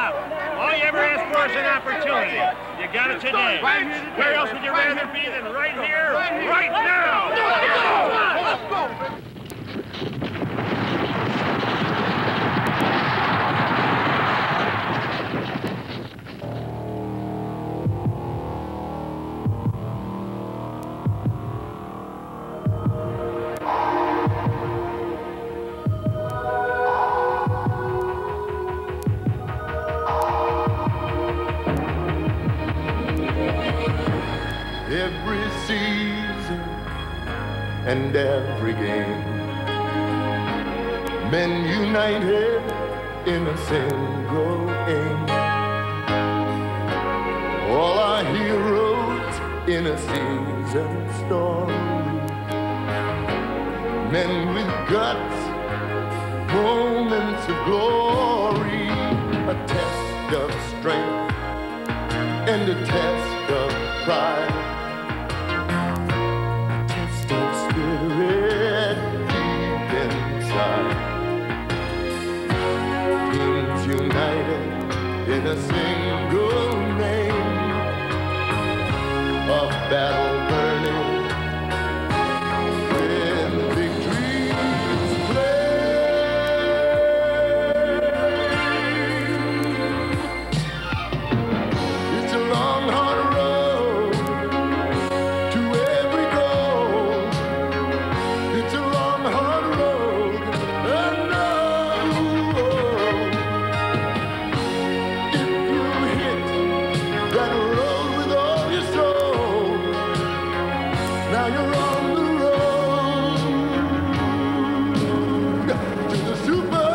up. All you ever ask for is an opportunity. You got it today. Where else would you rather be than right here, right now? Let's go! Every season and every game, men united in a single aim. All our heroes in a seasoned story, men with guts, moments of glory, a test of strength and a test of pride. Spirit deep inside, teams united in a single name, a battle burning when victory's flame. It's a long, hard road to every goal. It's a long, hard road, I know. If you hit that road with all your soul, now you're on the road to the Super Bowl.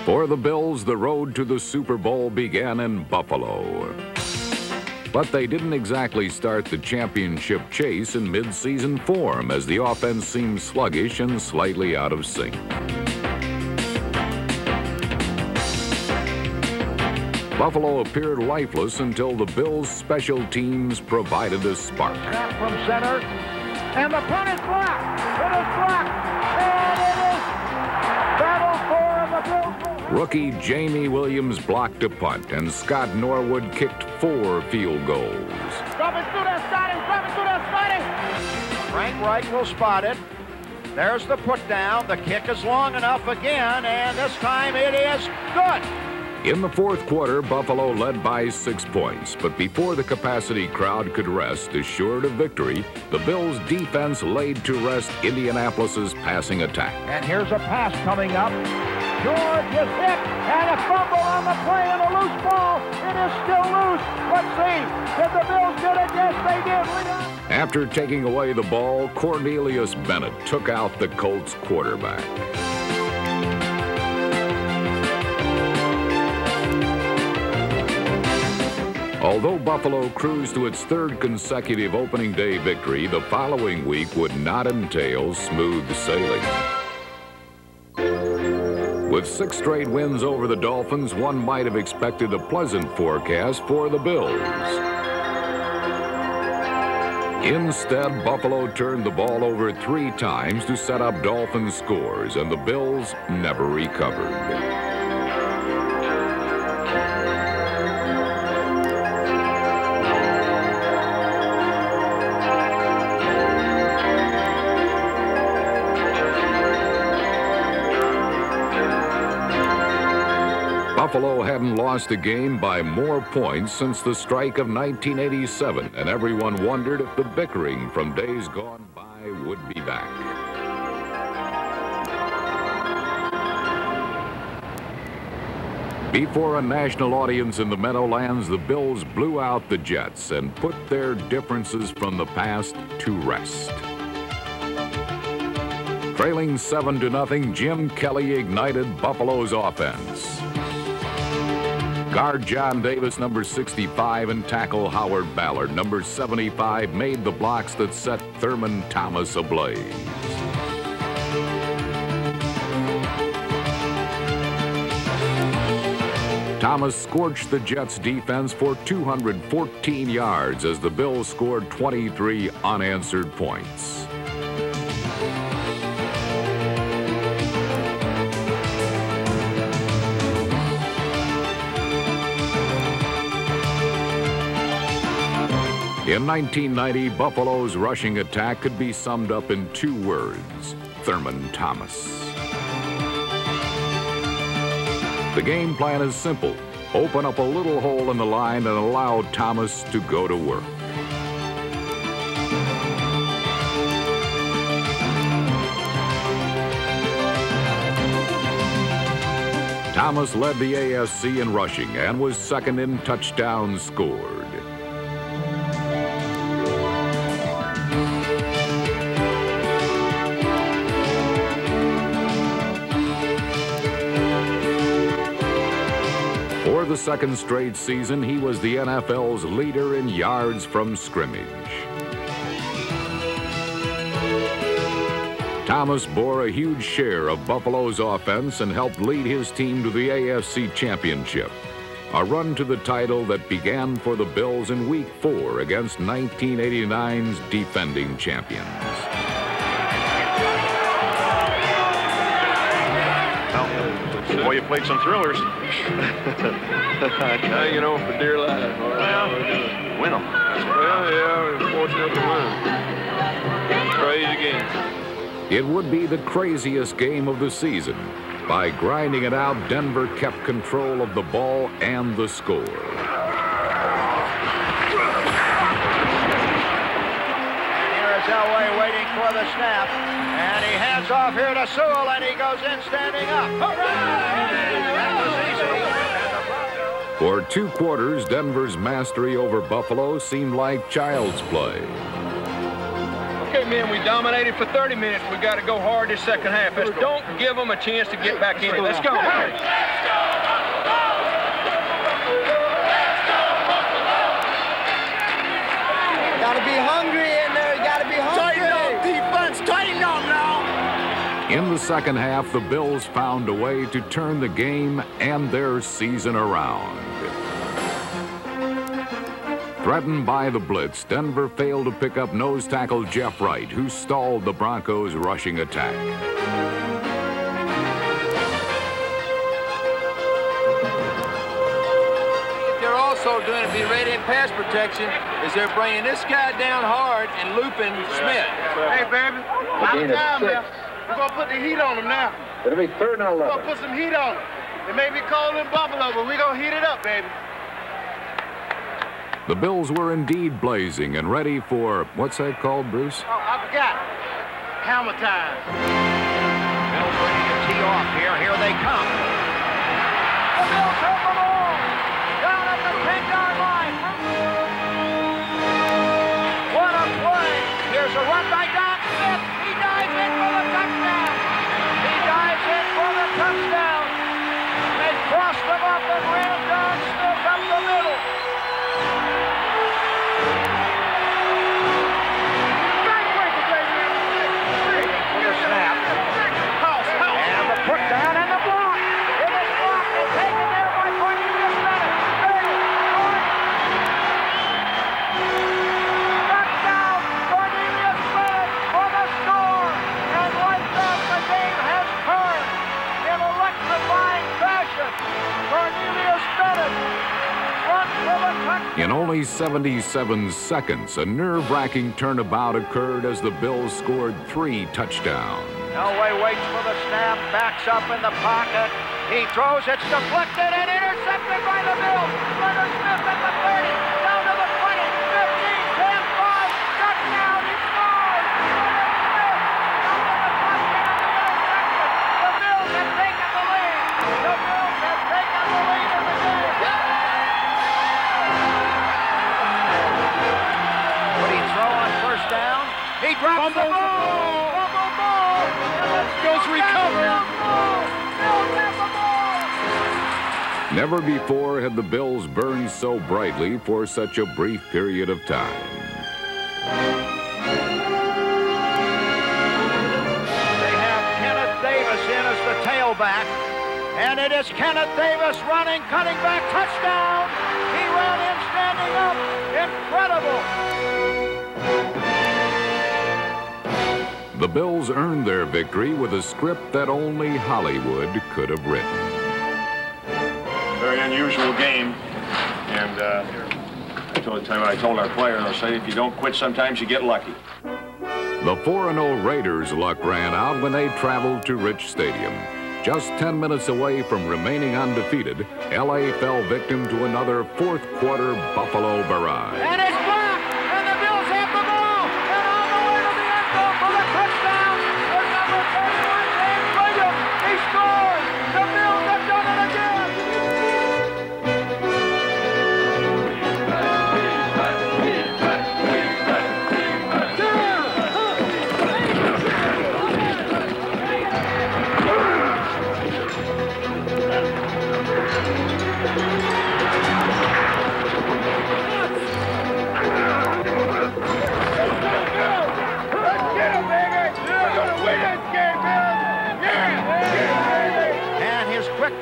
For the Bills, the road to the Super Bowl began in Buffalo. But they didn't exactly start the championship chase in mid-season form, as the offense seemed sluggish and slightly out of sync. Buffalo appeared lifeless until the Bills' special teams provided a spark. Snap from center, and the punt is blocked. It is blocked, and it is battle for the Bills. Rookie Jamie Williams blocked a punt, and Scott Norwood kicked 4 field goals. Dropping through that starting, Frank Reich will spot it. There's the put down. The kick is long enough again, and this time it is good. In the fourth quarter, Buffalo led by 6 points, but before the capacity crowd could rest assured of victory, the Bills' defense laid to rest Indianapolis's passing attack. And here's a pass coming up. George is hit, and a fumble on the play, and a loose ball. It is still loose. Let's see. Did the Bills get it? Yes, they did. Leon. After taking away the ball, Cornelius Bennett took out the Colts quarterback. Although Buffalo cruised to its 3rd consecutive opening day victory, the following week would not entail smooth sailing. With 6 straight wins over the Dolphins, one might have expected a pleasant forecast for the Bills. Instead, Buffalo turned the ball over 3 times to set up Dolphin scores, and the Bills never recovered. Buffalo hadn't lost a game by more points since the strike of 1987, and everyone wondered if the bickering from days gone by would be back. Before a national audience in the Meadowlands, the Bills blew out the Jets and put their differences from the past to rest. Trailing 7-0, Jim Kelly ignited Buffalo's offense. Guard John Davis, number 65, and tackle Howard Ballard, number 75, made the blocks that set Thurman Thomas ablaze. Thomas scorched the Jets' defense for 214 yards as the Bills scored 23 unanswered points. In 1990, Buffalo's rushing attack could be summed up in 2 words: Thurman Thomas. The game plan is simple. Open up a little hole in the line and allow Thomas to go to work. Thomas led the AFC in rushing and was second in touchdowns scored. For the second straight season, he was the NFL's leader in yards from scrimmage. Thomas bore a huge share of Buffalo's offense and helped lead his team to the AFC Championship, a run to the title that began for the Bills in Week 4 against 1989's defending champions. Boy, you played some thrillers. Hanging on for dear life. Well, win them. Well, yeah, we're fortunate to win. Crazy game. It would be the craziest game of the season. By grinding it out, Denver kept control of the ball and the score. Here's Elway waiting for the snap, and he hands off here to Sewell, and he goes in standing up. That was easy. For 2 quarters, Denver's mastery over Buffalo seemed like child's play. Okay, men, we dominated for 30 minutes. We got to go hard this second half. Don't give them a chance to get back in it. Let's go. Got to be hungry in there. You got to be hungry. Tighten up, defense. Tighten up now. In the second half, the Bills found a way to turn the game and their season around. Threatened by the blitz, Denver failed to pick up nose tackle Jeff Wright, who stalled the Broncos' rushing attack. They're also going to be ready in pass protection as they're bringing this guy down hard and looping Smith. Hey, baby. Out of time now. We're going to put the heat on them now. It'll be 3rd and 11. We're going to put some heat on them. It may be cold in Buffalo, but we're going to heat it up, baby. The Bills were indeed blazing and ready for, what's that called, Bruce? Oh, I forgot. Hammer time. Bills ready to tee off here. Here they come. The Bills have the ball down at the 10-yard line. What a play. Here's a run by Don Smith. He dives in for the touchdown. He dives in for the touchdown. They crossed him up and ran Don Smith up the middle. And the put down and the block. It is blocked and taken there by Cornelius Bennett. Touchdown, Cornelius Bennett for the score. And like that, the game has turned in electrifying fashion. Cornelius Bennett runs for the touchdown. In only 77 seconds, a nerve-wracking turnabout occurred as the Bills scored 3 touchdowns. Elway waits for the snap, backs up in the pocket. He throws, it's deflected and intercepted by the Bills. Leonard Smith at the 30, down to the 20, 15, 10, 5, touchdown, he scores! Leonard Smith, down to the touchdown, intercepted. The Bills have taken the lead. The Bills have taken the lead in the game. Would he throw on first down? He drops the ball! Goes recover. Never before had the Bills burned so brightly for such a brief period of time. They have Kenneth Davis in as the tailback. And it is Kenneth Davis running, cutting back, touchdown. He ran in standing up. Incredible. The Bills earned their victory with a script that only Hollywood could have written. Very unusual game. And I told our players, I said, if you don't quit, sometimes you get lucky. The 4-0 Raiders' luck ran out when they traveled to Rich Stadium. Just 10 minutes away from remaining undefeated, L.A. fell victim to another fourth-quarter Buffalo barrage. And it's blocked, and the Bills have the ball, and on the way to the end zone for the touchdown is number 31, James Williams. He scored. The Bills have done it again.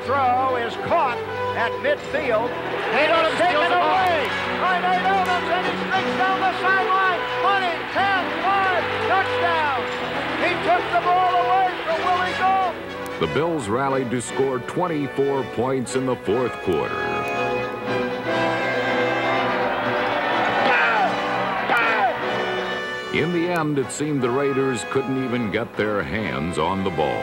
Throw is caught at midfield. They don't take it away by Nate Adams, and he streaks down the sideline. 20, 10, 5, touchdown. He took the ball away from Willie Gault. The Bills rallied to score 24 points in the fourth quarter. In the end, it seemed the Raiders couldn't even get their hands on the ball.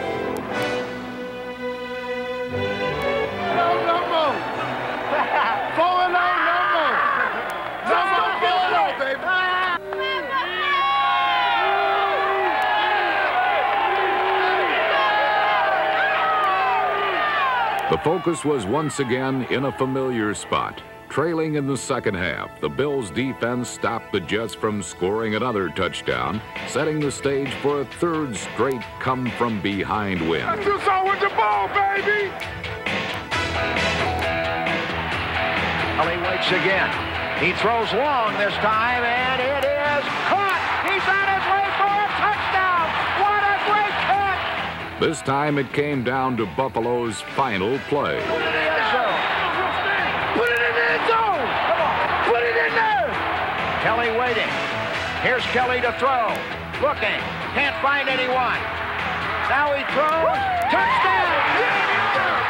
The focus was once again in a familiar spot. Trailing in the second half, the Bills' defense stopped the Jets from scoring another touchdown, setting the stage for a third straight come-from-behind win. That's what's on with the ball, baby! Well, he waits again. He throws long this time, and it is caught. He's on his way for a touchdown. What a great catch! This time it came down to Buffalo's final play. Put it in the end zone. Put it in the end zone. Come on. Put it in there. Kelly waiting. Here's Kelly to throw. Looking. Can't find anyone. Now he throws. Touchdown. Touchdown.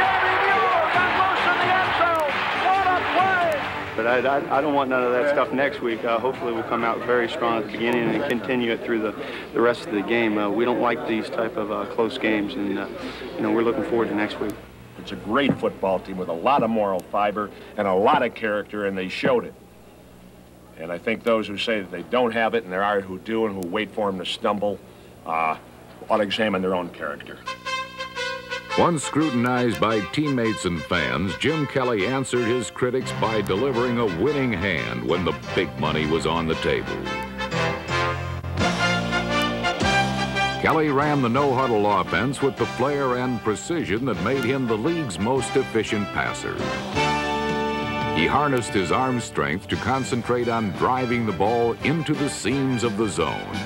Gary Muir got loose in the end zone. What a play. But I don't want none of that stuff next week. Hopefully we'll come out very strong at the beginning and continue it through the rest of the game. We don't like these type of close games, and you know, we're looking forward to next week. It's a great football team with a lot of moral fiber and a lot of character, and they showed it. And I think those who say that they don't have it, and there are who do and who wait for them to stumble, ought to examine their own character. Once scrutinized by teammates and fans, Jim Kelly answered his critics by delivering a winning hand when the big money was on the table. Kelly ran the no-huddle offense with the flair and precision that made him the league's most efficient passer. He harnessed his arm strength to concentrate on driving the ball into the seams of the zone.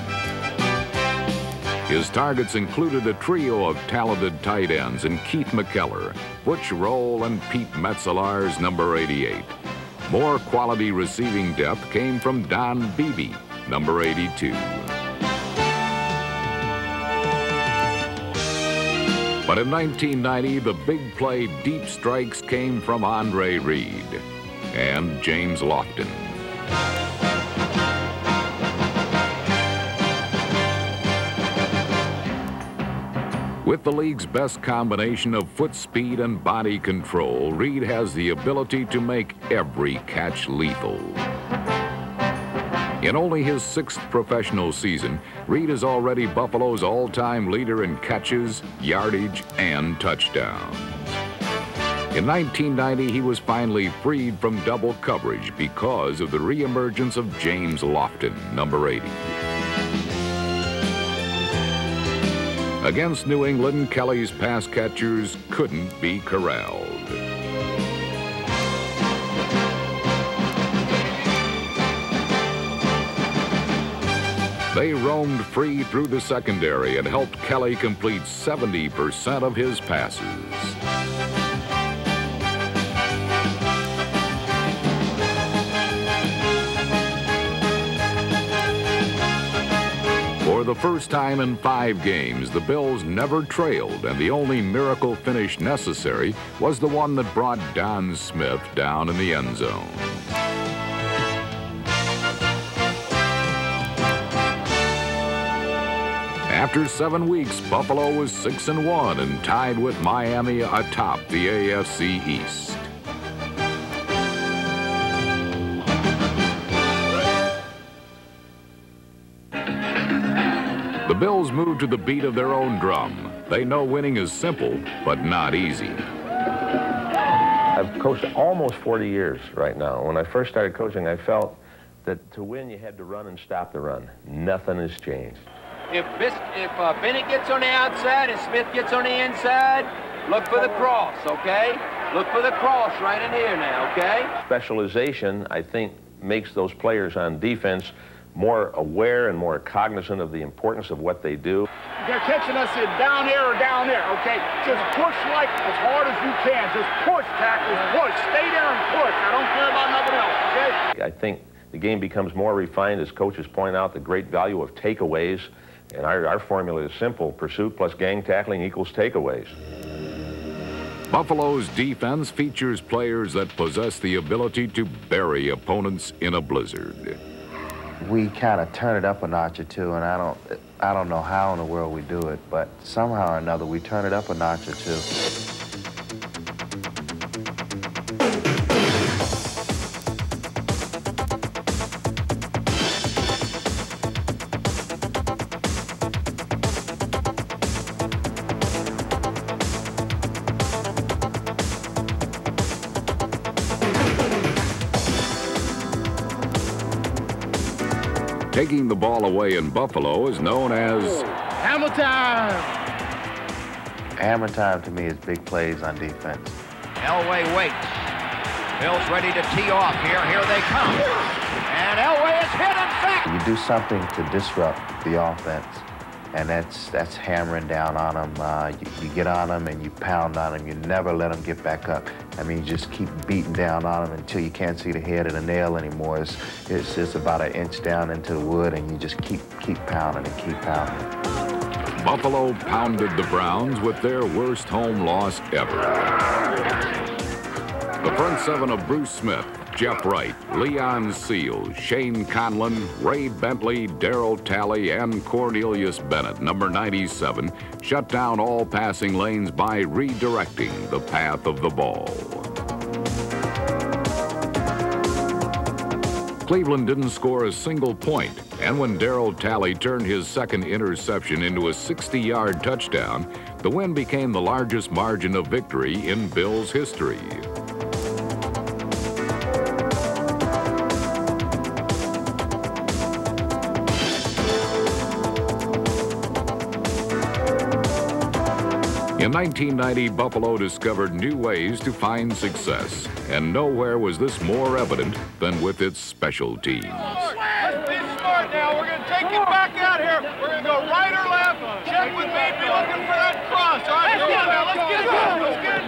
His targets included a trio of talented tight ends in Keith McKellar, Butch Roll, and Pete Metzelar's number 88. More quality receiving depth came from Don Beebe, number 82. But in 1990, the big play deep strikes came from Andre Reed and James Lofton. With the league's best combination of foot speed and body control, Reed has the ability to make every catch lethal. In only his 6th professional season, Reed is already Buffalo's all-time leader in catches, yardage, and touchdowns. In 1990, he was finally freed from double coverage because of the reemergence of James Lofton, number 80. Against New England, Kelly's pass catchers couldn't be corralled. They roamed free through the secondary and helped Kelly complete 70% of his passes. For the first time in 5 games, the Bills never trailed, and the only miracle finish necessary was the one that brought Don Smith down in the end zone. After 7 weeks, Buffalo was 6-1 and tied with Miami atop the AFC East. The Bills moved to the beat of their own drum. They know winning is simple, but not easy. I've coached almost 40 years right now. When I first started coaching, I felt that to win, you had to run and stop the run. Nothing has changed. If Bennett gets on the outside and Smith gets on the inside, look for the cross, okay? Look for the cross right in here now, okay? Specialization, I think, makes those players on defense more aware and more cognizant of the importance of what they do. They're catching us in down here or down there, okay? Just push like as hard as you can. Just push, tackles, push. Stay there and push. I don't care about nothing else, okay? I think the game becomes more refined as coaches point out the great value of takeaways. And our formula is simple. Pursuit plus gang tackling equals takeaways. Buffalo's defense features players that possess the ability to bury opponents in a blizzard. We kind of turn it up a notch or two, and I don't know how in the world we do it, but somehow or another we turn it up a notch or two. Taking the ball away in Buffalo is known as Hammer time! Hammer time to me is big plays on defense. Elway waits. Bill's ready to tee off here. Here they come. And Elway is hit and sacked. You do something to disrupt the offense, and that's hammering down on them. You get on them and you pound on them. You never let them get back up. I mean, you just keep beating down on them until you can't see the head of the nail anymore. It's just about an inch down into the wood, and you just keep pounding and keep pounding. Buffalo pounded the Browns with their worst home loss ever. The front seven of Bruce Smith, Jeff Wright, Leon Seals, Shane Conlon, Ray Bentley, Darryl Talley, and Cornelius Bennett, number 97, shut down all passing lanes by redirecting the path of the ball. Cleveland didn't score a single point, and when Darryl Talley turned his second interception into a 60-yard touchdown, the win became the largest margin of victory in Bills history. In 1990, Buffalo discovered new ways to find success, and nowhere was this more evident than with its special teams. Let's be smart now. We're going to take it back out here. We're going to go right or left. Check with me. Be looking for that cross. All right, let's get it down. Let's get it down. Let's get it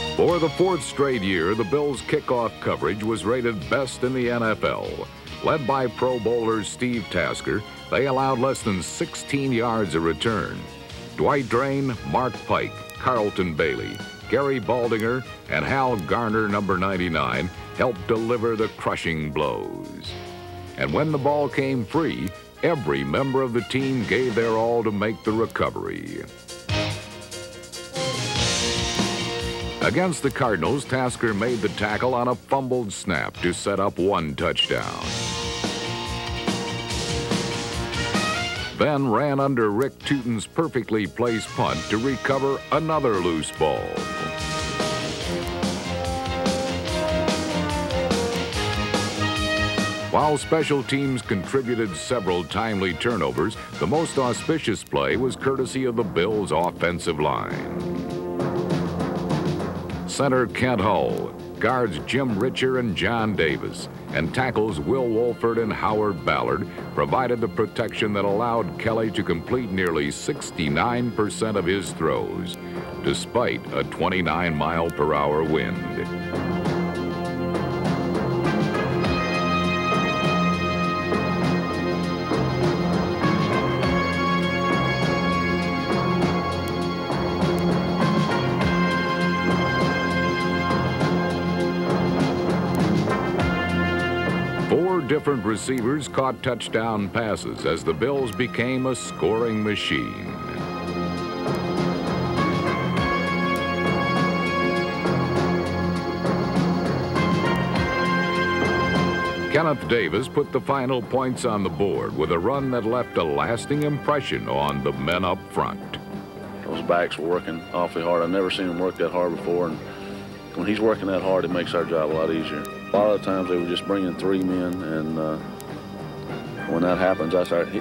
down. For the 4th straight year, the Bills' kickoff coverage was rated best in the NFL. Led by Pro Bowler Steve Tasker, they allowed less than 16 yards a return. Dwight Drain, Mark Pike, Carlton Bailey, Gary Baldinger, and Hal Garner, number 99, helped deliver the crushing blows. And when the ball came free, every member of the team gave their all to make the recovery. Against the Cardinals, Tasker made the tackle on a fumbled snap to set up one touchdown. Then ran under Rick Tootin's perfectly placed punt to recover another loose ball. While special teams contributed several timely turnovers, the most auspicious play was courtesy of the Bills' offensive line. Center Kent Hull, guards Jim Richer and John Davis, and tackles Will Wolford and Howard Ballard provided the protection that allowed Kelly to complete nearly 69% of his throws, despite a 29-mile-per-hour wind. 4 different receivers caught touchdown passes as the Bills became a scoring machine. Kenneth Davis put the final points on the board with a run that left a lasting impression on the men up front. Those backs were working awfully hard. I've never seen them work that hard before, and when he's working that hard, it makes our job a lot easier. A lot of the times they were just bringing 3 men, and when that happens,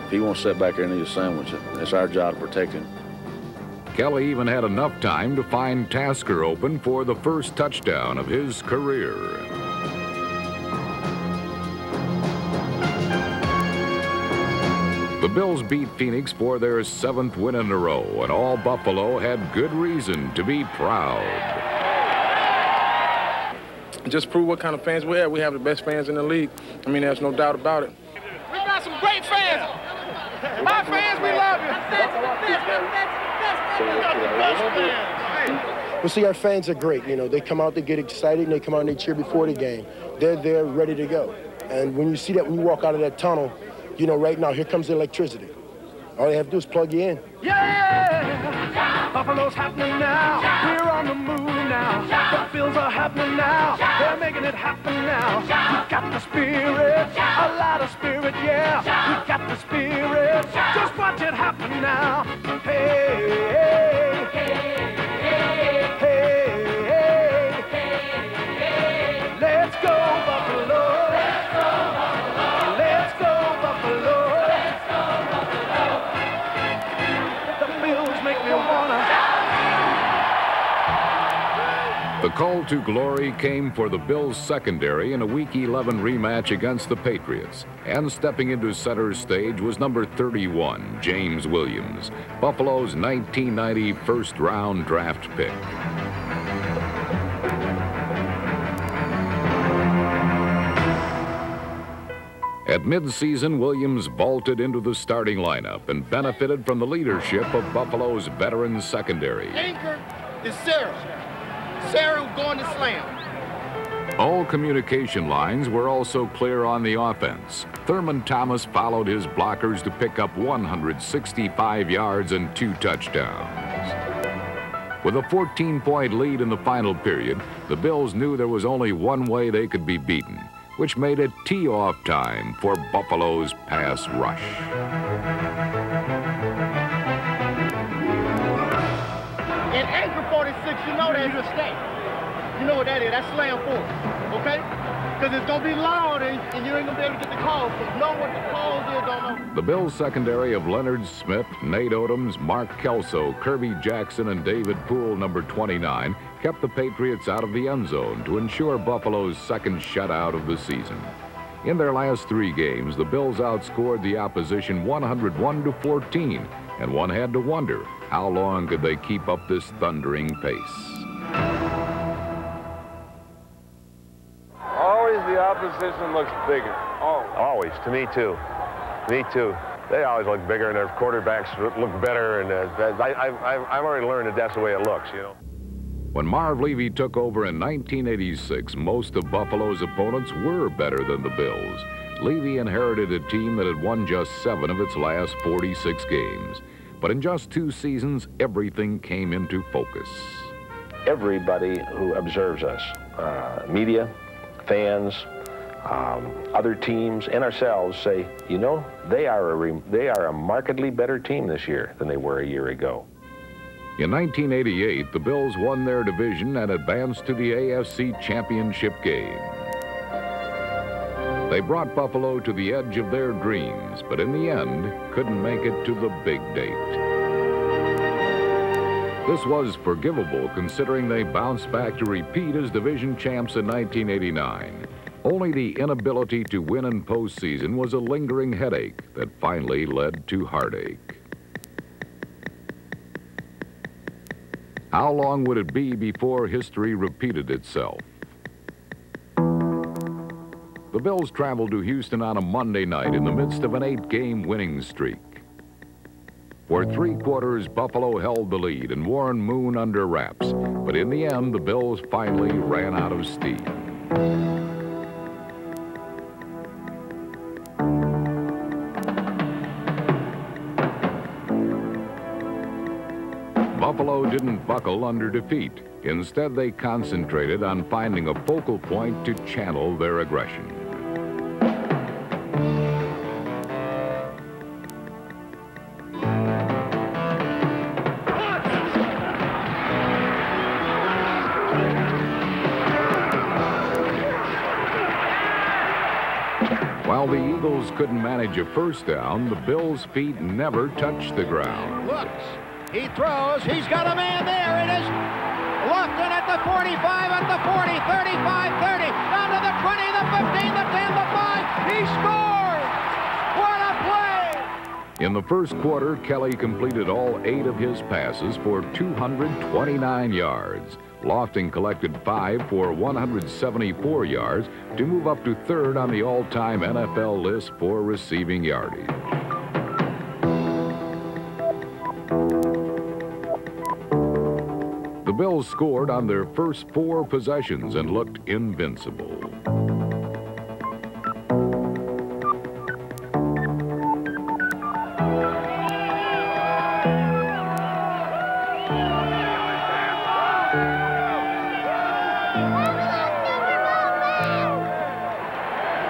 he won't sit back there and eat a sandwich. It's our job to protect him. Kelly even had enough time to find Tasker open for the first touchdown of his career. The Bills beat Phoenix for their 7th win in a row, and all Buffalo had good reason to be proud. Just prove what kind of fans we have. We have the best fans in the league. I mean, there's no doubt about it. We got some great fans. My fans, we love you. Well, see, our fans are great. You know, they come out, they get excited, and they come out and they cheer before the game. They're there, ready to go. And when you see that, when you walk out of that tunnel, you know, right now, here comes the electricity. All they have to do is plug you in. Yeah! Buffalo's happening now. We're on the move now. The Bills are happening now. They're making it happen now. We got the spirit, a lot of spirit, yeah. We got the spirit. Just watch it happen now. Hey, hey, hey, hey, hey, hey, hey. Let's go, Buffalo. Let's go, Buffalo. Let's go, Buffalo. Let's go, Buffalo. The Bills make me wanna. The call to glory came for the Bills secondary in a Week 11 rematch against the Patriots. And stepping into center stage was number 31, James Williams, Buffalo's 1990 first-round draft pick. At midseason, Williams vaulted into the starting lineup and benefited from the leadership of Buffalo's veteran secondary. Anchor is Sarah. Sarah going to slam. All communication lines were also clear on the offense. Thurman Thomas followed his blockers to pick up 165 yards and 2 touchdowns. With a 14-point lead in the final period, the Bills knew there was only one way they could be beaten, which made it tee-off time for Buffalo's pass rush. In Anchor 46, you know that you stay. You know what that is. That's slam 4, okay? Because it's going to be loud and you ain't going to be able to get the calls. So know what the calls is, don't know. The Bills secondary of Leonard Smith, Nate Odoms, Mark Kelso, Kirby Jackson, and David Poole, number 29, kept the Patriots out of the end zone to ensure Buffalo's second shutout of the season. In their last 3 games, the Bills outscored the opposition 101-14, and one had to wonder, how long could they keep up this thundering pace? Always the opposition looks bigger. Always, to me too. Me too. They always look bigger, and their quarterbacks look better, and I've already learned that that's the way it looks, you know. When Marv Levy took over in 1986, most of Buffalo's opponents were better than the Bills. Levy inherited a team that had won just 7 of its last 46 games. But in just 2 seasons, everything came into focus. Everybody who observes us, media, fans, other teams, and ourselves say, you know, they are a markedly better team this year than they were a year ago. In 1988, the Bills won their division and advanced to the AFC Championship game. They brought Buffalo to the edge of their dreams, but in the end, couldn't make it to the big date. This was forgivable considering they bounced back to repeat as division champs in 1989. Only the inability to win in postseason was a lingering headache that finally led to heartache. How long would it be before history repeated itself? The Bills traveled to Houston on a Monday night in the midst of an 8-game winning streak. For 3 quarters, Buffalo held the lead and Warren Moon under wraps, but in the end, the Bills finally ran out of steam. Buffalo didn't buckle under defeat. Instead, they concentrated on finding a focal point to channel their aggression. While the Eagles couldn't manage a first down, the Bills' feet never touched the ground. Looks. He throws. He's got a man there. It is Lofton at the 45, at the 40, 35, 30, down to the 20, the 15, the 10, the 5. He scores! What a play! In the first quarter, Kelly completed all 8 of his passes for 229 yards. Lofton collected 5 for 174 yards to move up to 3rd on the all-time NFL list for receiving yardage. The Bills scored on their first 4 possessions and looked invincible.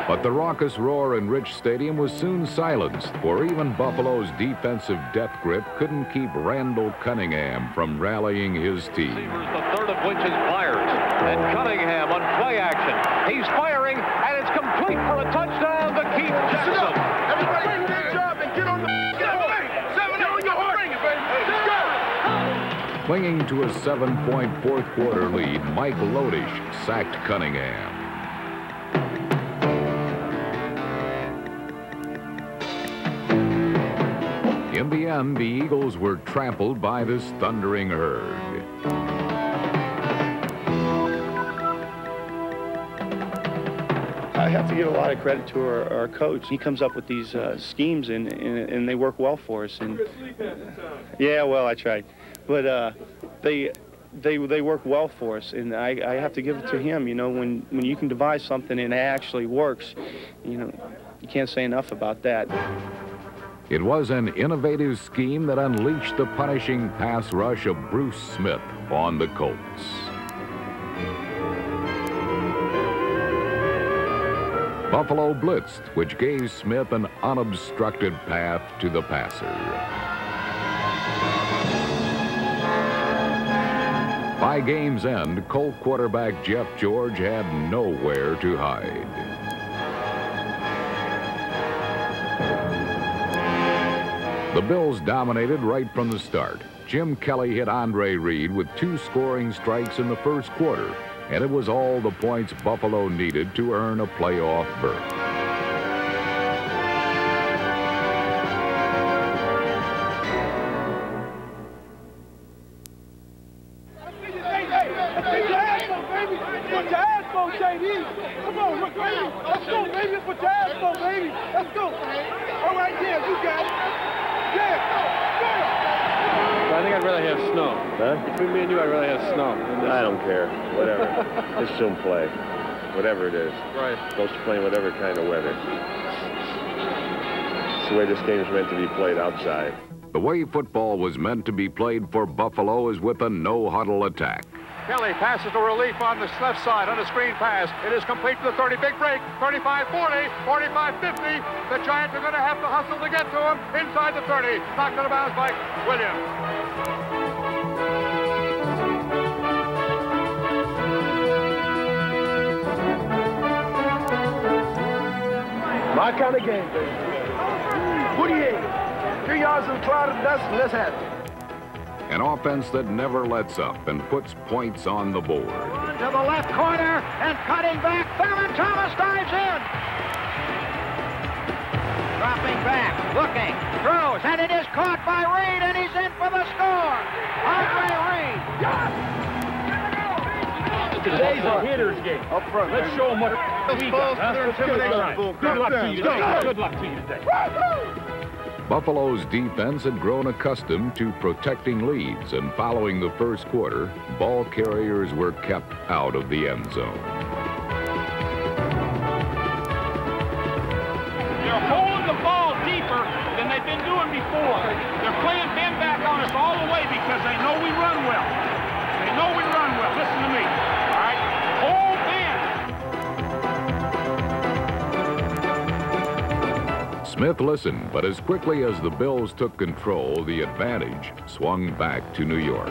But the raucous roar in Rich Stadium was soon silenced, for even Buffalo's defensive death grip couldn't keep Randall Cunningham from rallying his team. The third of which is Myers. And Cunningham on play action. He's firing, and it's complete for a touchdown to Keith Jackson. Everybody do their job and get on the Clinging to a 7-point fourth quarter lead, Mike Lodish sacked Cunningham. In the end, the Eagles were trampled by this thundering herd. I have to give a lot of credit to our coach. He comes up with these schemes, and they work well for us. And yeah, well, I tried, but they work well for us, and I have to give it to him. You know, when you can devise something and it actually works, you know, you can't say enough about that. It was an innovative scheme that unleashed the punishing pass rush of Bruce Smith on the Colts. Buffalo blitzed, which gave Smith an unobstructed path to the passer. By game's end, Colt quarterback Jeff George had nowhere to hide. The Bills dominated right from the start. Jim Kelly hit Andre Reed with 2 scoring strikes in the first quarter, and it was all the points Buffalo needed to earn a playoff berth. Come on, look, baby. Let's go, baby. Put your ass on, baby. Let's go. All right, yeah, you got it. Yeah, I think I'd rather have snow. Huh? Between me and you, I'd rather have snow. I don't care. Whatever. Just soon play. Whatever it is. Right. Supposed to play in whatever kind of weather. It's the way this game is meant to be played outside. The way football was meant to be played for Buffalo is with a no-huddle attack. Kelly passes to relief on the left side on a screen pass. It is complete to the 30. Big break. 35-40, 45-50. The Giants are going to have to hustle to get to him inside the 30. Knocked out of bounds by Williams. My kind of game, baby. 48. 3 yards in the cloud of dust, and let's have it. An offense that never lets up and puts points on the board. To the left corner and cutting back. Thurman Thomas dives in. Dropping back, looking, throws, and it is caught by Reed, and he's in for the score. Andre Reed. Today's a hitter's game. Up front. Let's show them what we got. Good luck to you today. Good luck to you today. Buffalo's defense had grown accustomed to protecting leads, and following the first quarter, ball carriers were kept out of the end zone. They're holding the ball deeper than they've been doing before. They're playing men back on us all the way because they know we run well. They know we run well. Listen to me. All right? Hold men. Smith listened, but as quickly as the Bills took control, the advantage swung back to New York.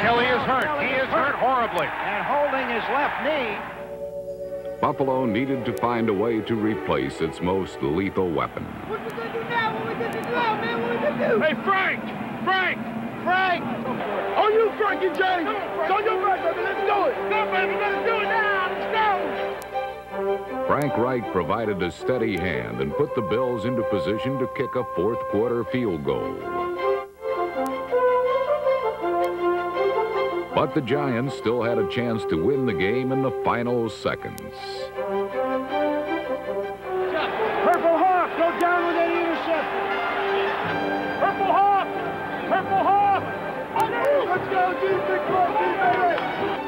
Kelly is hurt. He is hurt horribly. And holding his left knee. Buffalo needed to find a way to replace its most lethal weapon. What we gonna do now? What we gonna do now, man? What we gonna do? Hey, Frank! Frank! Frank! Oh, you Frankie J! It's on your back, baby. Let's do it! No, baby, let's do it now! Let's go! Frank Reich provided a steady hand and put the Bills into position to kick a fourth quarter field goal. But the Giants still had a chance to win the game in the final seconds. Purple Hawk, go down with that interception. Purple Hawk! Purple Hawk! Let's go, Big baby!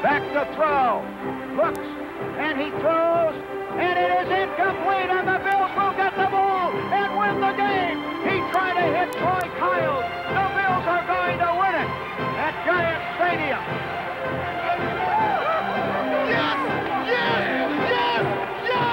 Back to throw. Looks, and he throws, and it is incomplete, and the Bills will get the ball and win the game. He tried to hit Troy Kiles. The Bills are going to win it at Giant Stadium. Yes! Yes! Yes! Yes!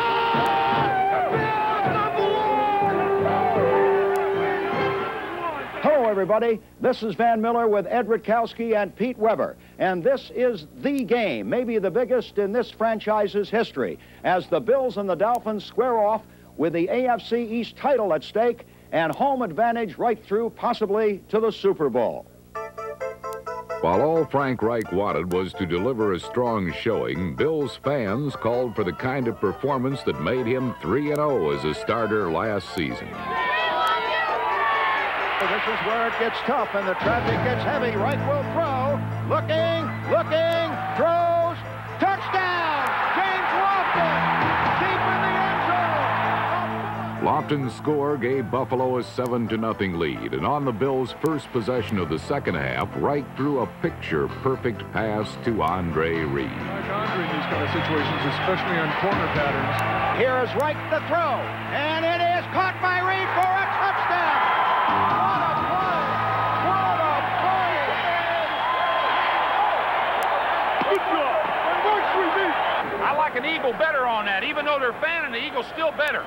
Hello, everybody. This is Van Miller with Ed Rutkowski and Pete Weber. And this is the game, maybe the biggest in this franchise's history, as the Bills and the Dolphins square off with the AFC East title at stake and home advantage right through, possibly, to the Super Bowl. While all Frank Reich wanted was to deliver a strong showing, Bills fans called for the kind of performance that made him 3-0 as a starter last season. This is where it gets tough and the traffic gets heavy. Reich will throw. Looking, throws. Touchdown! James Lofton! Deep in the end zone! Lofton's score gave Buffalo a 7-0 lead, and on the Bills' first possession of the second half, Reich threw a picture-perfect pass to Andre Reed. Like Andre in these kind of situations, especially on corner patterns. Here is Reich the throw, and it is caught by Reed for a touchdown! What a play! What a play! Good job! It works with me! I like an Eagle better on that. Even though they're fanning, the Eagle's still better.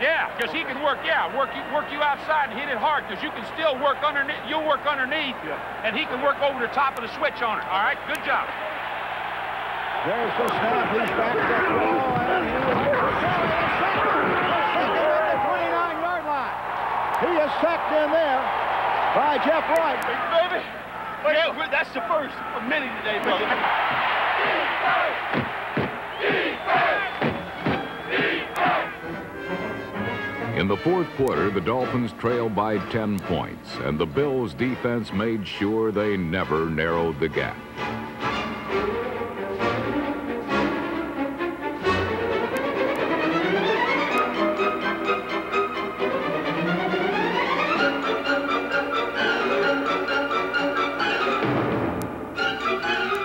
Yeah, because he can work you outside and hit it hard, because you can still work underneath. You'll work underneath, and he can work over the top of the switch on it. All right, good job. There's the snap. He's back to the throw, and he is second at the 29-yard line. He is sacked in there by Jeff Wright. Big baby. Yeah, that's the first of many today, brother. In the fourth quarter, the Dolphins trailed by 10 points, and the Bills' defense made sure they never narrowed the gap.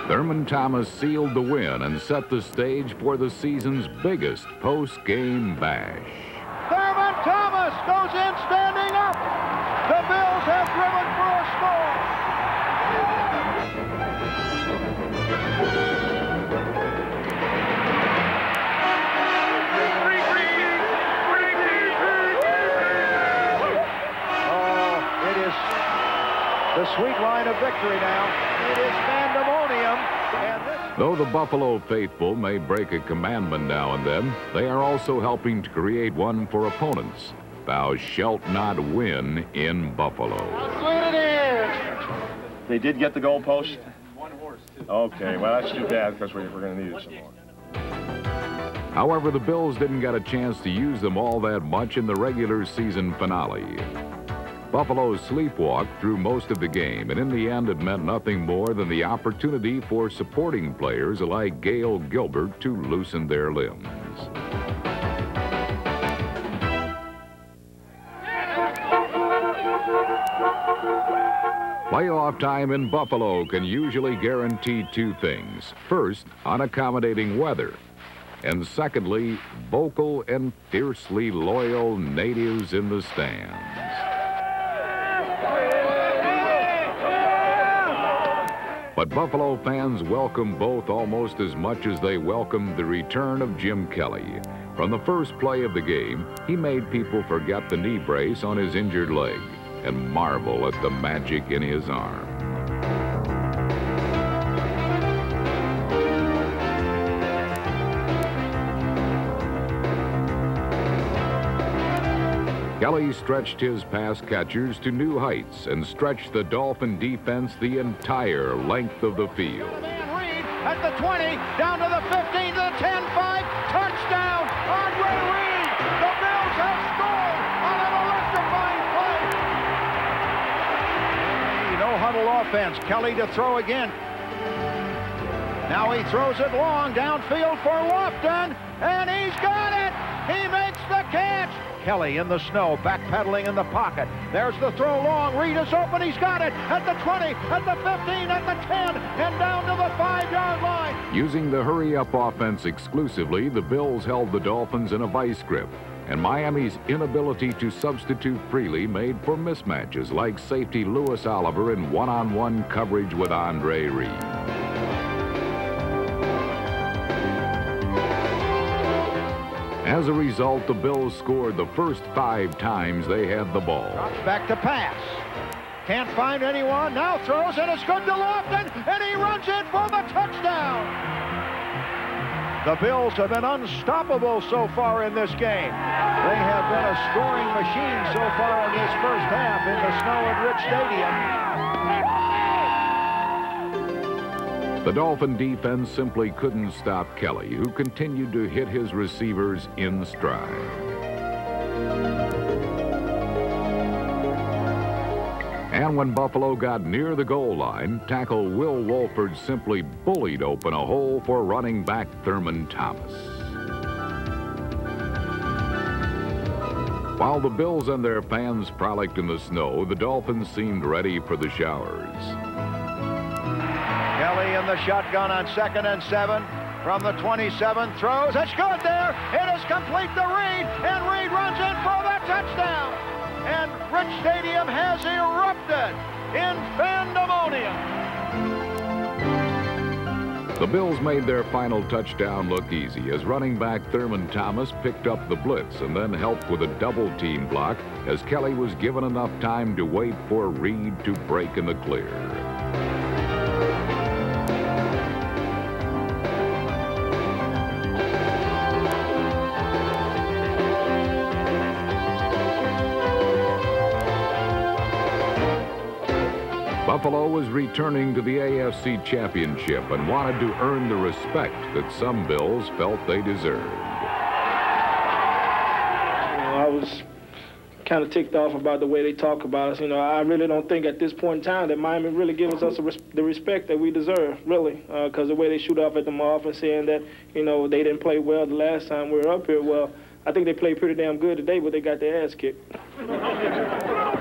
Thurman Thomas sealed the win and set the stage for the season's biggest post-game bash. Thurman Thomas goes in standing up. The Bills have driven for a score. Oh, it is The sweet line of victory now. It is pandemonium. And this... Though the Buffalo faithful may break a commandment now and then, they are also helping to create one for opponents. Thou shalt not win in Buffalo. Sweet it is. They did get the goalpost? One horse, too. Okay, well, that's too bad because we're going to need it some more. However, the Bills didn't get a chance to use them all that much in the regular season finale. Buffalo sleepwalked through most of the game, and in the end, it meant nothing more than the opportunity for supporting players like Gail Gilbert to loosen their limbs. Playoff time in Buffalo can usually guarantee two things. First, unaccommodating weather. And secondly, vocal and fiercely loyal natives in the stands. But Buffalo fans welcome both almost as much as they welcomed the return of Jim Kelly. From the first play of the game, he made people forget the knee brace on his injured leg and marvel at the magic in his arm. Kelly stretched his pass catchers to new heights and stretched the Dolphin defense the entire length of the field. Reed at the 20, down to the 15, to the 10, 5, touchdown, Andre Reed. The Bills have scored on an electrifying play. No huddle offense. Kelly to throw again. Now he throws it long downfield for Lofton, and he's got it. He makes the catch. Kelly in the snow, backpedaling in the pocket. There's the throw long. Reed is open. He's got it at the 20, at the 15, at the 10, and down to the 5-yard line. Using the hurry-up offense exclusively, the Bills held the Dolphins in a vice grip, and Miami's inability to substitute freely made for mismatches like safety Louis Oliver in one-on-one coverage with Andre Reed. As a result, the Bills scored the first 5 times they had the ball. Drops back to pass. Can't find anyone. Now throws, and it's good to Lofton, and he runs in for the touchdown. The Bills have been unstoppable so far in this game. They have been a scoring machine so far in this first half in the snow at Rich Stadium. The Dolphin defense simply couldn't stop Kelly, who continued to hit his receivers in stride. And when Buffalo got near the goal line, tackle Will Wolford simply bullied open a hole for running back Thurman Thomas. While the Bills and their fans frolicked in the snow, the Dolphins seemed ready for the showers. Kelly in the shotgun on 2nd and 7 from the 27, throws. It's good there. It is complete to Reed, and Reed runs in for the touchdown. And Rich Stadium has erupted in pandemonium. The Bills made their final touchdown look easy as running back Thurman Thomas picked up the blitz and then helped with a double-team block as Kelly was given enough time to wait for Reed to break in the clear. Buffalo was returning to the AFC Championship and wanted to earn the respect that some Bills felt they deserved. I was kind of ticked off about the way they talk about us. I really don't think at this point in time that Miami really gives us the respect that we deserve, really, because the way they shoot off at them often saying that, they didn't play well the last time we were up here. Well, I think they played pretty damn good today, but they got their ass kicked. Don't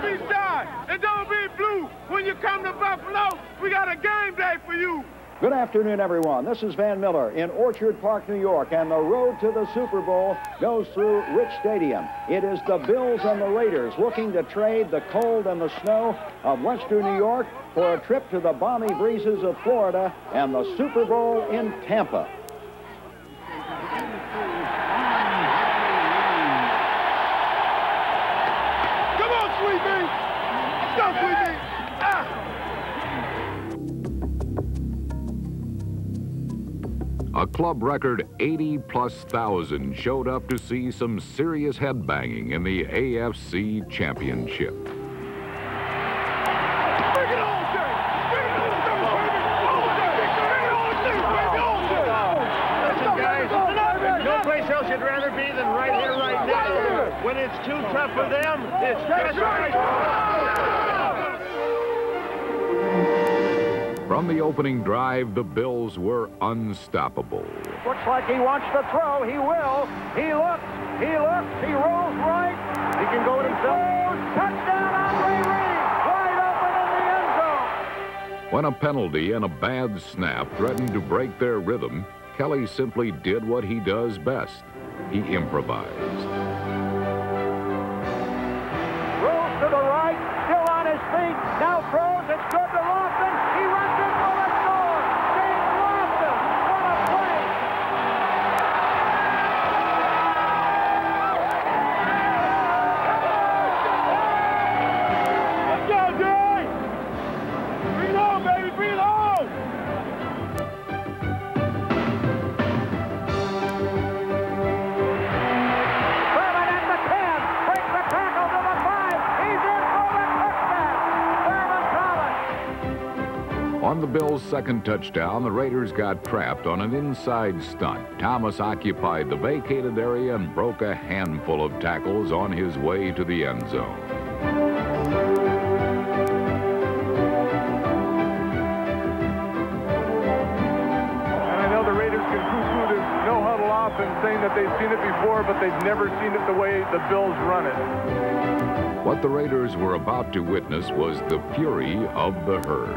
be shy and don't be blue. When you come to Buffalo, we got a game day for you. Good afternoon, everyone. This is Van Miller in Orchard Park, New York, and the road to the Super Bowl goes through Rich Stadium. It is the Bills and the Raiders looking to trade the cold and the snow of western New York for a trip to the balmy breezes of Florida and the Super Bowl in Tampa. Come on, Sweet Pea! Stop, Sweet Pea! Ah! A club record 80,000+ showed up to see some serious headbanging in the AFC Championship. Listen, guys, no place else you'd rather be than right here, right now. When it's too tough for them, it's just right. From the opening drive, the Bills were unstoppable. Looks like he wants to throw. He will. He looks. He looks. He rolls right. He can go it himself. Touchdown, Andre Reed. Wide open in the end zone. When a penalty and a bad snap threatened to break their rhythm, Kelly simply did what he does best. He improvised. Rolls to the right. Still on his feet. Now throws. It's good to Lofton. He runs in for the score. James Lofton. What a play. Let's go, Jay! Breathe on, baby, breathe on! Furman at the 10. Breaks the tackle to the 5. He's in for the touchdown. Thurman Thomas. On the Bills' second touchdown, the Raiders got trapped on an inside stunt. Thomas occupied the vacated area and broke a handful of tackles on his way to the end zone. And I know the Raiders can poo-poo this no-huddle offense, saying that they've seen it before, but they've never seen it the way the Bills run it. What the Raiders were about to witness was the fury of the herd.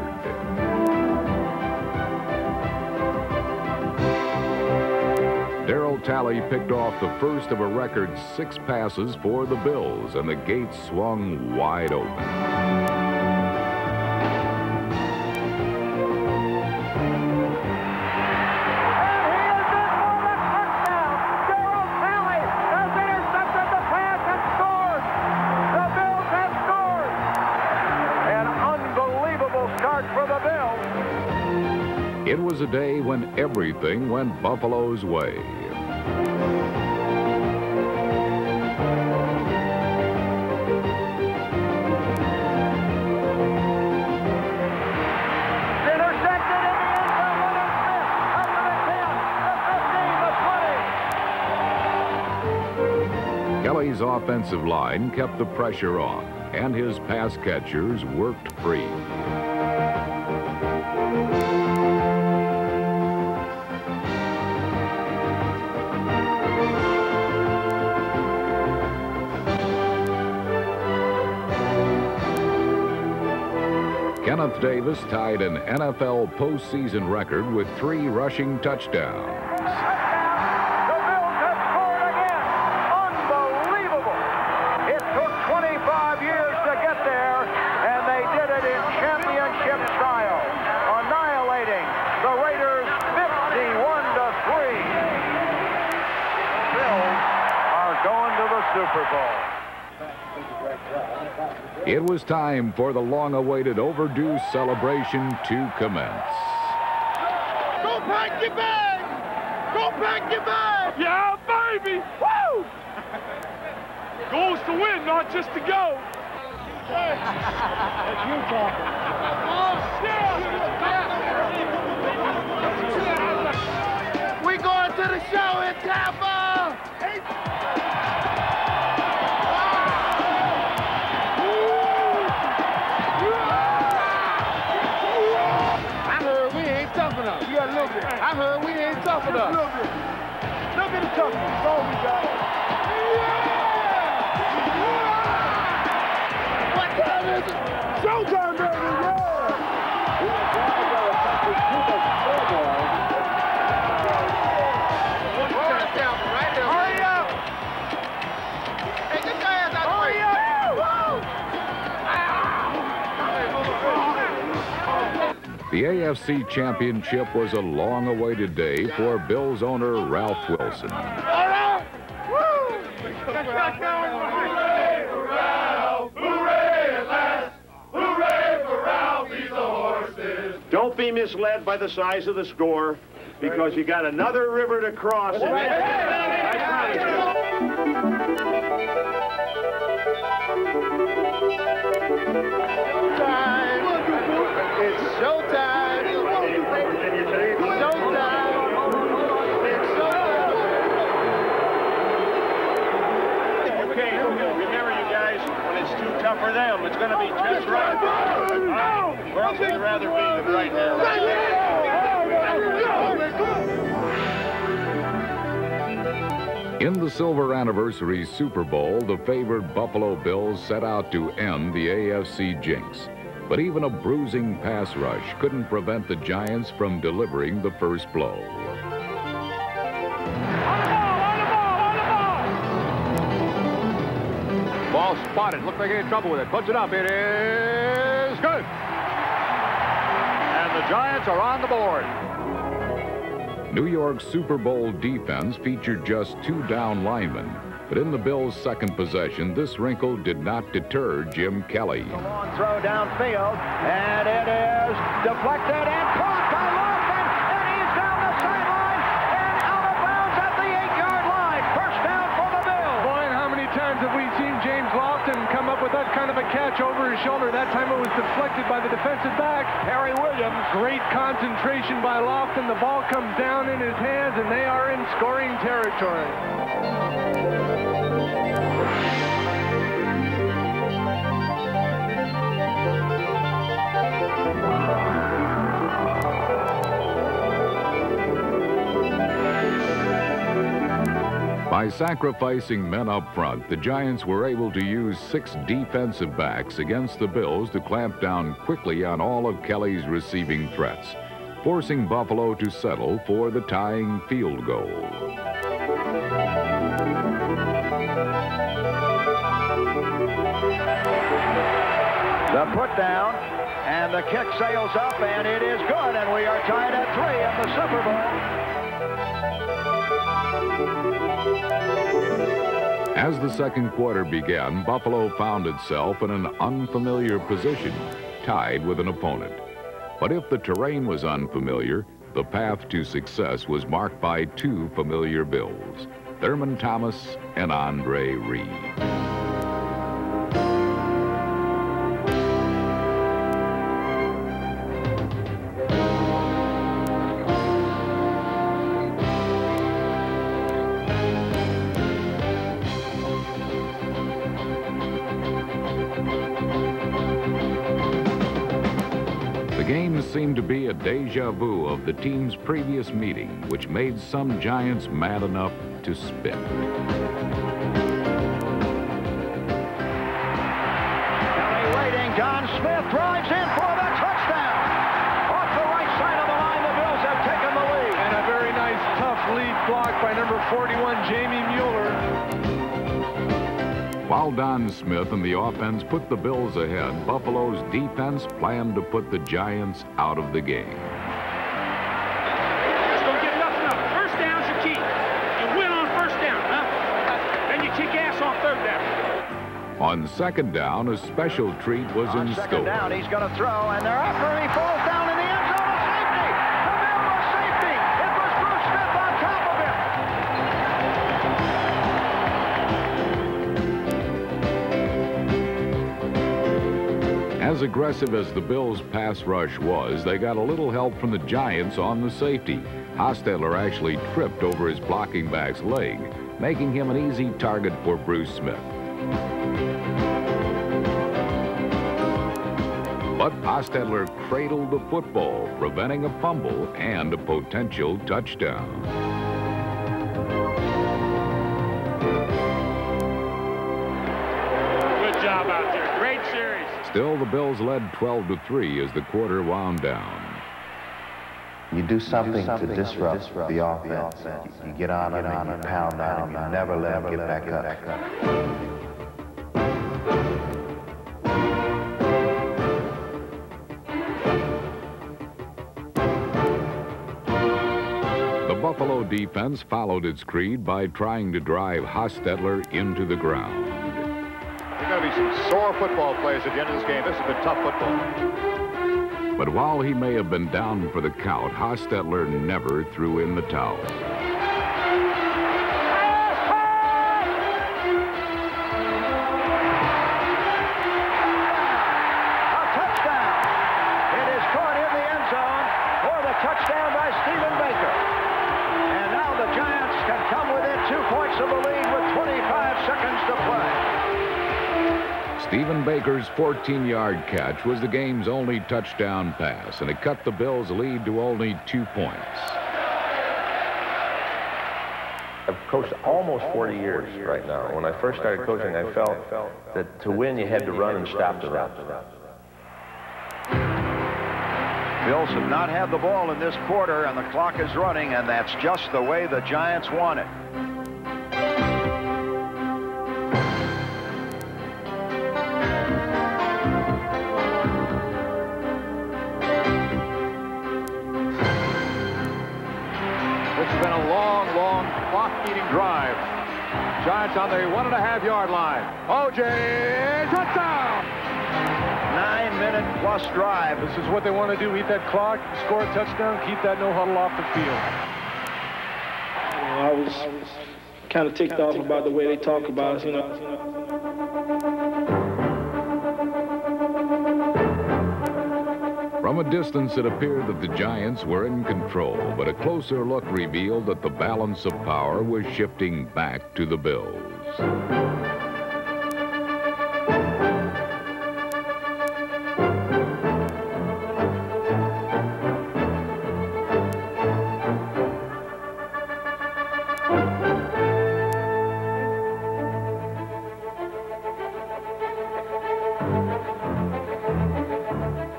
Darryl Talley picked off the first of a record 6 passes for the Bills, and the gates swung wide open. It was a day when everything went Buffalo's way. Kelly's offensive line kept the pressure on, and his pass catchers worked free. Kenneth Davis tied an NFL postseason record with 3 rushing touchdowns. The Bills have scored again. Unbelievable. It took 25 years to get there, and they did it in championship style, annihilating the Raiders 51-3. Bills are going to the Super Bowl. It was time for the long-awaited, overdue celebration to commence. Go pack your bag! Go pack your bag! Yeah, baby! Woo! Goals to win, not just to go. That's you talking. We going to the show in Tampa! I heard we ain't tough enough. Look at the toughness. That's all we got. Yeah! What time is it? Showtime, baby. Hurry up! Hey, get your ass out of the way. The AFC Championship was a long-awaited day for Bills owner Ralph Wilson. Hooray for Ralph! Hooray at last! Hooray for Ralph! He's the horses! Don't be misled by the size of the score. because you got another river to cross. I promise you. It's showtime. It's showtime. Okay, remember you guys, when it's too tough for them, it's going to be just right. Where else would you rather be than right here? In the Silver Anniversary Super Bowl, the favored Buffalo Bills set out to end the AFC jinx. But even a bruising pass rush couldn't prevent the Giants from delivering the first blow. Ball spotted. Looks like he had trouble with it. Puts it up. It is good. And the Giants are on the board. New York's Super Bowl defense featured just 2 down linemen. But in the Bills' second possession, this wrinkle did not deter Jim Kelly. A long throw downfield, and it is deflected and caught by Lofton, and he's down the sideline and out of bounds at the 8-yard line. First down for the Bills. Boy, and how many times have we seen James Lofton come up with that kind of a catch over his shoulder? That time it was deflected by the defensive back, Harry Williams. Great concentration by Lofton. The ball comes down in his hands, and they are in scoring territory. By sacrificing men up front, the Giants were able to use 6 defensive backs against the Bills to clamp down quickly on all of Kelly's receiving threats, forcing Buffalo to settle for the tying field goal. The put down, and the kick sails up, and it is good, and we are tied at 3 in the Super Bowl. As the second quarter began, Buffalo found itself in an unfamiliar position, tied with an opponent. But if the terrain was unfamiliar, the path to success was marked by 2 familiar Bills, Thurman Thomas and Andre Reed. The game seemed to be a deja vu of the team's previous meeting, which made some Giants mad enough to spit. Kelly waiting. John Smith drives in for the touchdown. Off the right side of the line, the Bills have taken the lead. And a very nice, tough lead block by number 41, Jamie Mueller. While Don Smith and the offense put the Bills ahead, Buffalo's defense planned to put the Giants out of the game. Just don't give nothing up. First down's your key. You win on first down, huh? Then you kick ass on third down. On second down, a special treat was in store. On second down, he's going to throw, and they're after him. He falls down in the end zone. A safety. The Bills a safety. It was Bruce Smith on top of him. As aggressive as the Bills' pass rush was, they got a little help from the Giants on the safety. Hostetler actually tripped over his blocking back's leg, making him an easy target for Bruce Smith. But Hostetler cradled the football, preventing a fumble and a potential touchdown. Good job out there. Great series. Still, the Bills led 12-3 as the quarter wound down. You do something to disrupt the offense. You get on them and you pound on them. You never let them get back up. The Buffalo defense followed its creed by trying to drive Hostetler into the ground. There's going to be some sore football plays at the end of this game. This has been tough football. But while he may have been down for the count, Hostetler never threw in the towel. Touchdown by Stephen Baker. And now the Giants can come within 2 points of the lead with 25 seconds to play. Stephen Baker's 14-yard catch was the game's only touchdown pass, and it cut the Bills' lead to only 2 points. I've coached almost 40 years right now. When I first started coaching, I felt that to win, you had to run and stop the run. Bills have not had the ball in this quarter, and the clock is running, and that's just the way the Giants want it. This has been a long, long clock-eating drive. Giants on the 1.5-yard line. O.J. touchdown! 9-minute plus drive. This is what they want to do. Eat that clock, score a touchdown, keep that no huddle off the field. I was kind of ticked off about the way they talk about us, From a distance, it appeared that the Giants were in control, but a closer look revealed that the balance of power was shifting back to the Bills.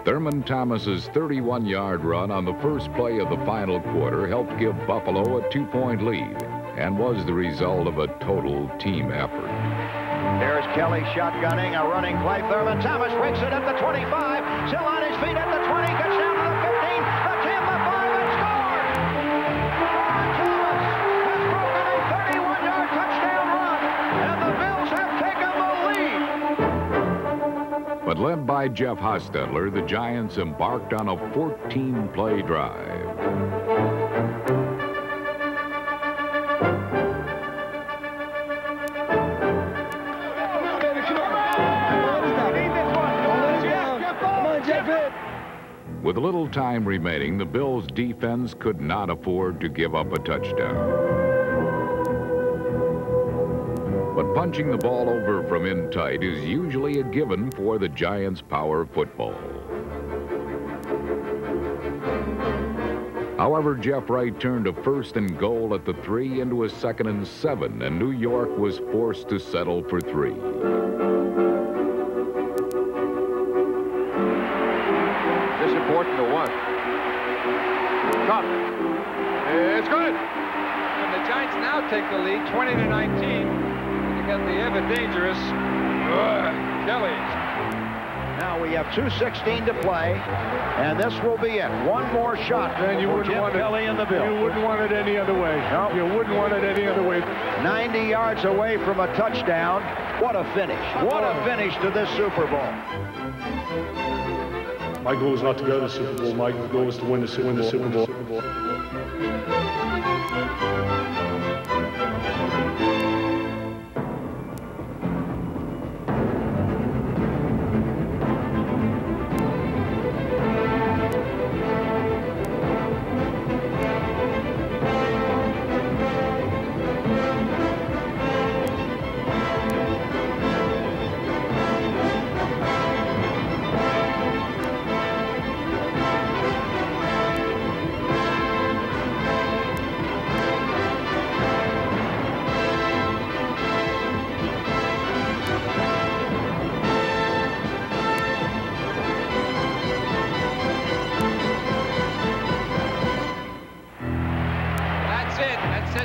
Thurman Thomas's 31-yard run on the first play of the final quarter helped give Buffalo a 2-point lead and was the result of a total team effort. There's Kelly shotgunning a running play. Thurman Thomas breaks it at the 25, still on his feet at the 20, gets down to the 15, the 10, the 5, and scores! Thurman Thomas has broken a 31-yard touchdown run, and the Bills have taken the lead. But led by Jeff Hostetler, the Giants embarked on a 14-play drive. With little time remaining, the Bills' defense could not afford to give up a touchdown. But punching the ball over from in tight is usually a given for the Giants' power football. However, Jeff Wright turned a 1st and goal at the 3 into a 2nd and 7, and New York was forced to settle for 3. This is important to what? Cut. It's good. And the Giants now take the lead 20-19. Got the ever dangerous Kelly. Now we have 2:16 to play, and this will be it. One more shot and you for wouldn't Jim want Kelly and the Bills. You wouldn't want it any other way. Nope. You wouldn't want it any other way. 90 yards away from a touchdown. What a finish. What a finish to this Super Bowl. My goal is not to go to the Super Bowl. My goal is to win the Super Bowl.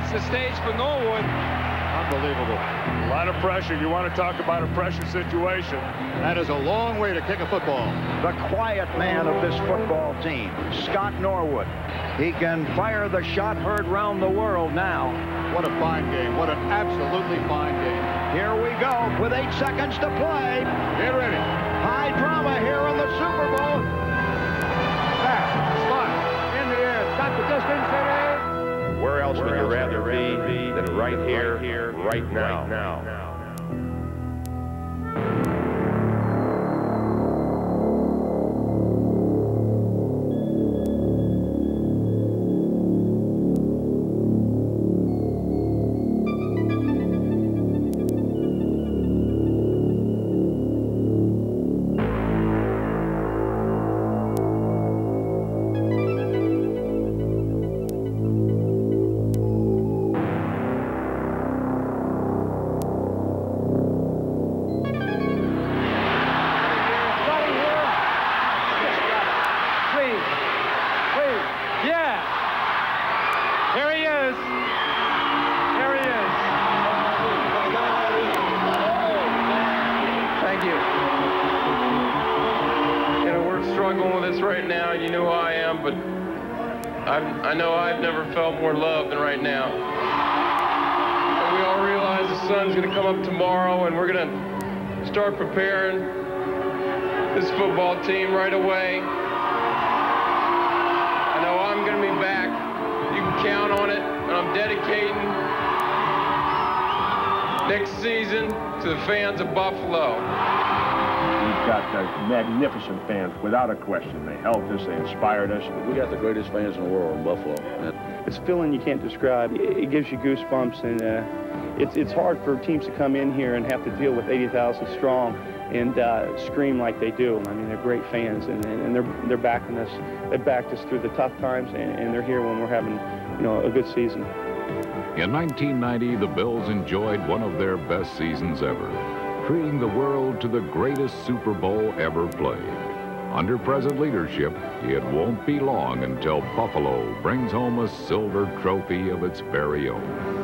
The stage for Norwood. Unbelievable. A lot of pressure. You want to talk about a pressure situation. That is a long way to kick a football. The quiet man of this football team, Scott Norwood. He can fire the shot heard round the world now. What a fine game. What an absolutely fine game. Here we go with 8 seconds to play. Get ready. High drama here in the Super Bowl. here, right now. Right now, you know who I am, but I know I've never felt more love than right now. And we all realize the sun's going to come up tomorrow, and we're going to start preparing this football team right away. I know I'm going to be back. You can count on it, and I'm dedicating next season to the fans of Buffalo. We've got magnificent fans, without a question. They helped us, they inspired us. We got the greatest fans in the world in Buffalo. It's a feeling you can't describe. It gives you goosebumps, and it's hard for teams to come in here and have to deal with 80,000 strong and scream like they do. I mean, they're great fans, and they're backing us. They backed us through the tough times, and they're here when we're having, you know, a good season. In 1990, the Bills enjoyed one of their best seasons ever, treating the world to the greatest Super Bowl ever played. Under present leadership, it won't be long until Buffalo brings home a silver trophy of its very own.